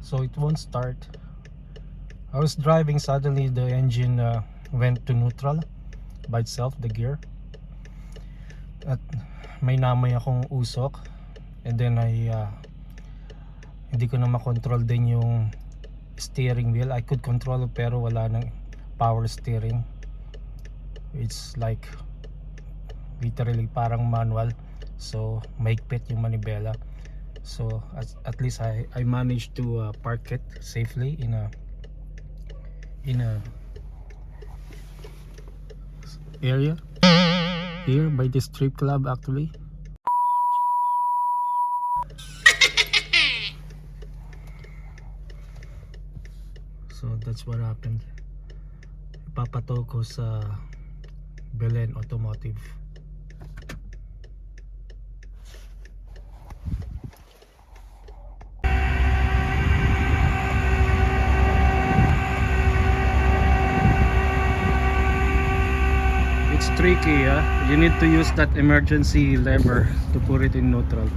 So it won't start. I was driving, suddenly the engine went to neutral by itself, the gear. At may namoy akong usok, and then hindi ko na makontrol din yung steering wheel. I could control pero wala nang power steering. It's like literally parang manual, so mahigpit yung manibela. So at least I managed to park it safely in a area here by the strip club actually. So that's what happened. Ipapato ko sa Belen Automotive. It's tricky, you need to use that emergency lever to put it in neutral.